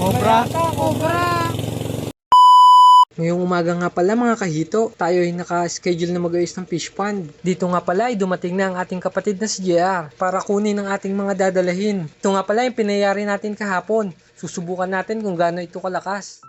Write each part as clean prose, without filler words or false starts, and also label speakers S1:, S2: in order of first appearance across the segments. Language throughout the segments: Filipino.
S1: Cobra.
S2: Cobra!
S1: Ngayong umaga nga pala mga kahito, tayo ay naka-schedule na mag-ayos ng fish pond. Dito nga pala ay dumating na ang ating kapatid na si JR para kunin ang ating mga dadalahin. Ito nga pala yung pinayari natin kahapon. Susubukan natin kung gaano ito kalakas.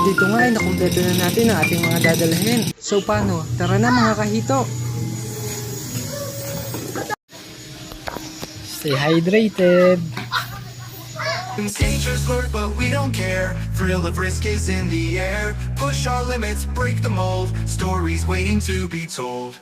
S1: Dito nga ay nakumpleto na natin ang ating mga dadalhin. So paano? Tara na mga kahito! Stay hydrated!
S3: Dangers lurk, but we don't care. Thrill of risk is in the air. Push our limits, break the mold. Stories waiting to be told.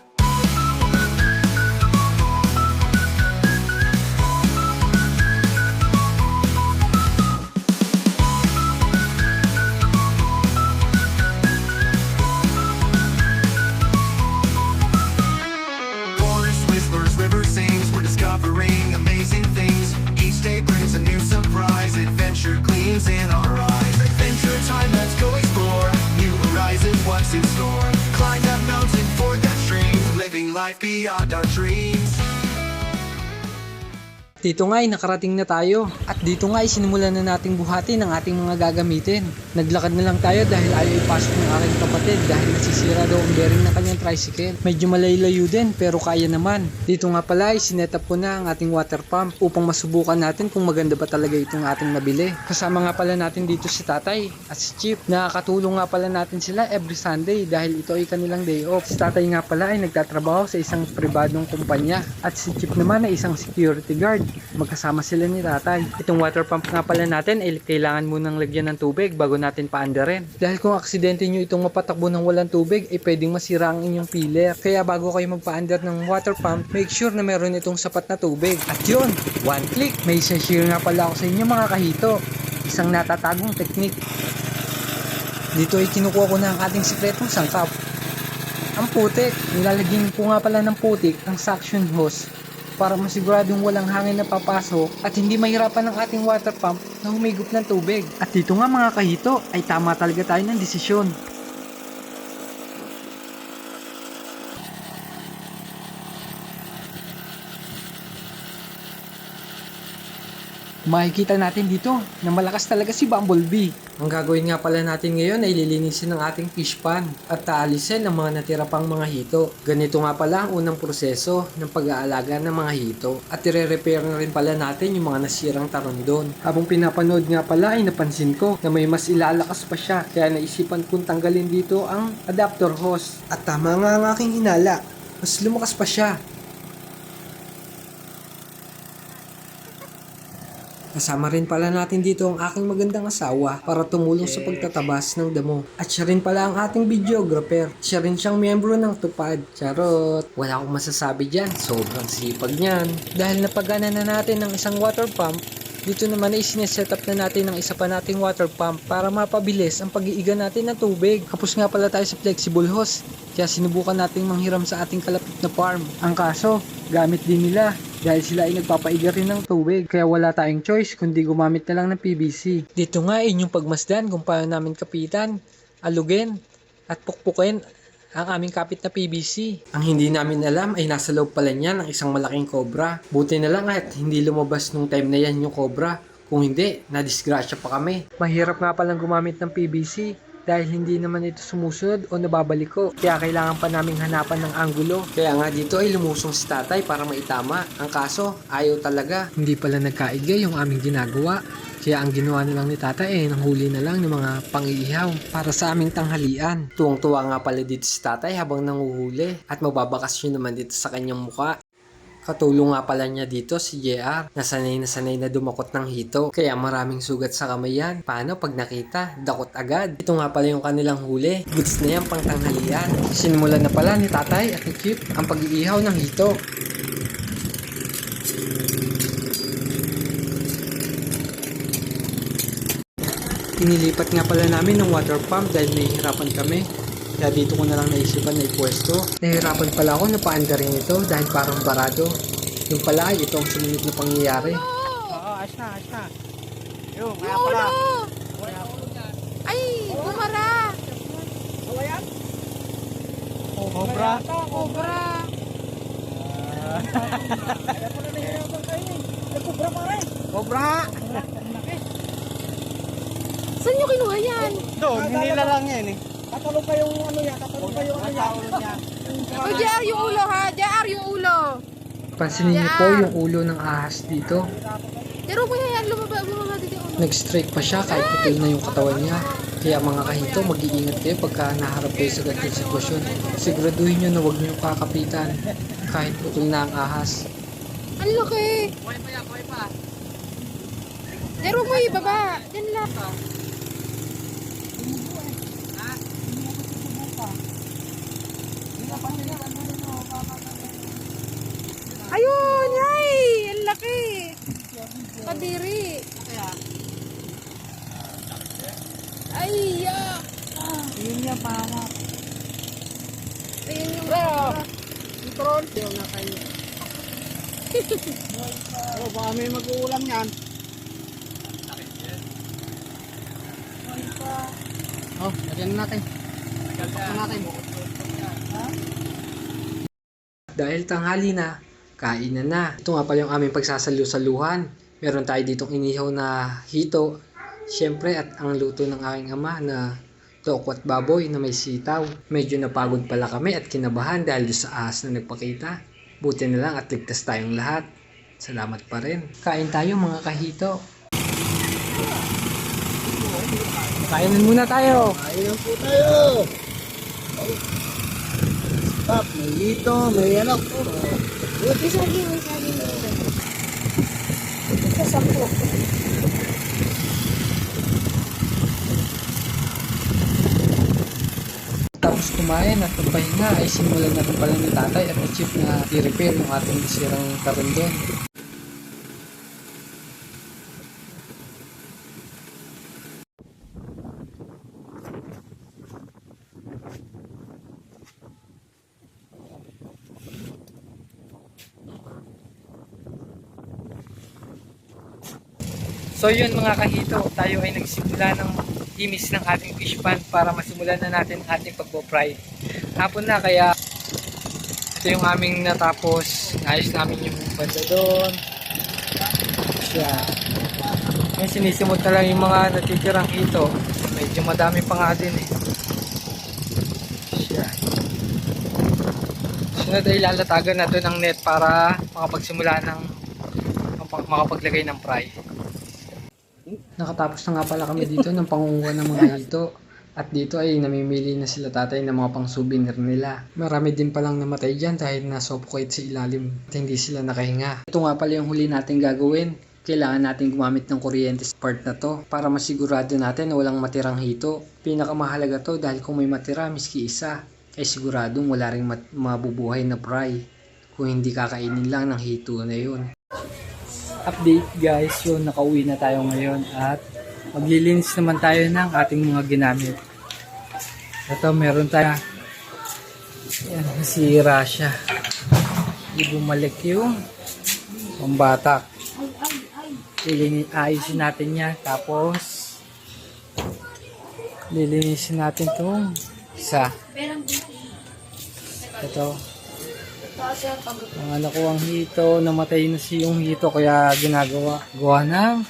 S3: Forest whispers, river sings. We're discovering amazing things. Each day brings a new surprise. Adventure gleams in our eyes. Adventure time, let's go explore. New horizons, what's in store? Climb that mountain, ford that stream. Living life beyond our dreams.
S1: Dito nga ay nakarating na tayo at dito nga ay sinimulan na nating buhatin ang ating mga gagamitin. Naglakad na lang tayo dahil ayaw ipasok ng aking kapatid dahil nasisira daw ang bearing ng kanyang tricycle. Medyo malaylayo din pero kaya naman. Dito nga pala ay sinetap ko na ang ating water pump upang masubukan natin kung maganda ba talaga itong ating nabili. Kasama nga pala natin dito si Tatay at si Chip. Nakakatulong nga pala natin sila every Sunday dahil ito ay kanilang day off. Si Tatay nga pala ay nagtatrabaho sa isang pribadong kumpanya at si Chip naman ay isang security guard. Magkasama sila ni Tatay. Itong water pump nga pala natin ay kailangan munang lagyan ng tubig bago natin paandarin. Dahil kung aksidente nyo itong mapatakbo ng walang tubig ay pwedeng masira ang inyong filler. Kaya bago kayo magpaandar ng water pump, make sure na meron itong sapat na tubig. At yun, one click. May share nga pala ako sa inyo mga kahito. Isang natatagong teknik. Dito ay kinukuha ko na ang ating sikretong sangkap. Ang putik. Nilalagyan ko nga pala ng putik ang suction hose para masiguradong walang hangin na papasok at hindi mahirapan ng ating water pump na humigop ng tubig. At dito nga mga kahito ay tama talaga tayo ng desisyon. Makikita natin dito na malakas talaga si Bumblebee. Ang gagawin nga pala natin ngayon ay lilinisin ang ating fish pan at taalisin ang mga natira pang mga hito. Ganito nga pala ang unang proseso ng pag-aalaga ng mga hito at i-repair na rin pala natin yung mga nasirang tarondon. Habang pinapanood nga pala ay napansin ko na may mas ilalakas pa siya kaya naisipan kong tanggalin dito ang adapter hose. At tama nga ang aking hinala, mas lumakas pa siya. Kasama rin pala natin dito ang aking magandang asawa para tumulong sa pagtatabas ng damo. At siya rin pala ang ating videographer. Siya rin siyang miyembro ng Tupad. Charot! Wala akong masasabi dyan. Sobrang sipag niyan. Dahil napagana na natin ng isang water pump, dito naman ay sineset up na natin ng isa pa nating water pump para mapabilis ang pag-iiga natin ng tubig. Kapos nga pala tayo sa flexible hose. Kaya sinubukan nating manghiram sa ating kalapit na farm. Ang kaso, gamit din nila. Dahil sila ay nagpapaiga rin ng tubig, kaya wala tayong choice kundi gumamit na lang ng PVC. Dito nga ay inyong pagmasdan kung paano namin kapitan, alugin, at pukpukin ang aming kapit na PVC. Ang hindi namin alam ay nasa loob pala niyan ng isang malaking cobra. Buti na lang at hindi lumabas nung time na yan yung cobra. Kung hindi, nadisgrasya pa kami. Mahirap nga palang gumamit ng PVC. Dahil hindi naman ito sumusunod o nababalik ko. Kaya kailangan pa naming hanapan ng anggulo. Kaya nga dito ay lumusong si Tatay para maitama. Ang kaso, ayaw talaga. Hindi pala nagkaiga yung aming ginagawa. Kaya ang ginawa na lang ni Tatay ay nanghuli na lang ng mga pang-iihaw para sa aming tanghalian. Tuwang-tuwa nga pala dito si Tatay habang nanguhuli. At mababakasyon naman dito sa kanyang muka. Katulong nga pala niya dito si JR na sanay na dumakot ng hito. Kaya maraming sugat sa kamay yan. Paano pag nakita? Dakot agad. Ito nga pala yung kanilang huli. Goods na yan pang tanghalian. Sinimulan na pala ni Tatay at ni Chip ang pag-iihaw ng hito. Inilipat nga pala namin ng water pump dahil nahihirapan kami. Kaya dito ko na lang naisipan na ipwesto. Nahihirapan pala ako na paandarin ito dahil parang barado. Yung pala, ito ang sumunod na pangyayari.
S2: Oo, ayos na. Yung, kaya pala.
S4: Ay, bumara.
S2: Cobra.
S4: Cobra.
S2: Cobra.
S4: Saan nyo kinuha yan?
S2: Doon, hinila lang yan eh. Tatalong pa yung ano yan.
S4: O, JR yung ulo ha. JR yung ulo.
S1: Pansinin niyo po yung ulo ng ahas dito.
S4: Pero mo yan, lumaba dito yung ulo.
S1: Nag-strike pa siya kahit putol na yung katawan niya. Kaya mga kahito, mag-iingat kayo pagka naharap kayo sa ganitong sitwasyon. Siguraduhin nyo na huwag nyo kakapitan kahit putol na ang ahas.
S4: Ang laki. Buhay pa. Pero mo ibaba. Yan lang. Ayun, ay, ang laki. Kadiri. Ay, yak.
S2: Yun niya, pahawa.
S4: Ayun yung
S2: Control. Yung na kayo. Ano, baka may mag-uulam yan. Oh, lagyan natin. Kalpak natin.
S1: Dahil tanghali na, kainan na. Ito nga pala yung aming pagsasalu-saluhan. Meron tayo ditong inihaw na hito. Siyempre at ang luto ng aking ama na tokwat baboy na may sitaw. Medyo napagod pala kami at kinabahan dahil sa ahas na nagpakita. Buti na lang at ligtas tayong lahat. Salamat pa rin. Kain tayo mga kahito. Kainan muna tayo.
S2: Ayun po tayo. Stop, may dito, may ano.
S4: may saging. Sa 10.
S1: Tapos kumain at pagpahinga ay simulan natin pala ni tatay at ni chief na i-repair yung ating sirang karundon. So yun mga kahito, tayo ay nagsimula ng imis ng ating fish pan para masimulan na natin ang ating pagpo-fry. Hapon na kaya ito yung aming natapos. Ayos namin yung banda doon. Siya. Ngayon sinisimot na lang yung mga natitirang hito. Medyo madami pa nga din eh. Siya. Sunod ay lalatagan na doon ang net para makapagsimula ng makapaglagay ng fry. Nakatapos na nga pala kami dito ng pangunguha ng mga hito. At dito ay namimili na sila tatay ng mga pang souvenir nila. Marami din palang namatay dyan dahil na-suffocate sa ilalim at hindi sila nakahinga. Ito nga pala yung huli natin gagawin. Kailangan natin gumamit ng kuryente sa part na to para masigurado natin na walang matirang hito. Pinakamahalaga to dahil kung may matira miski isa ay siguradong wala ring mabubuhay na fry kung hindi kakainin lang ng hito na yun. Update guys, yun nakauwi na tayo ngayon at maglilinis naman tayo ng ating mga ginamit. Ito meron tayo, yan, nasira siya. Hindi bumalik yung pambatak. Ayusin natin yan, tapos lilinisin natin itong isa. Ito ang anak ko ang hito, namatay na yung hito kaya gawa ng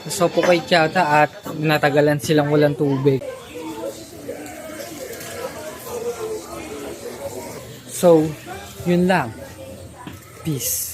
S1: suffocate yata at natagalan silang walang tubig. So, yun lang. Peace.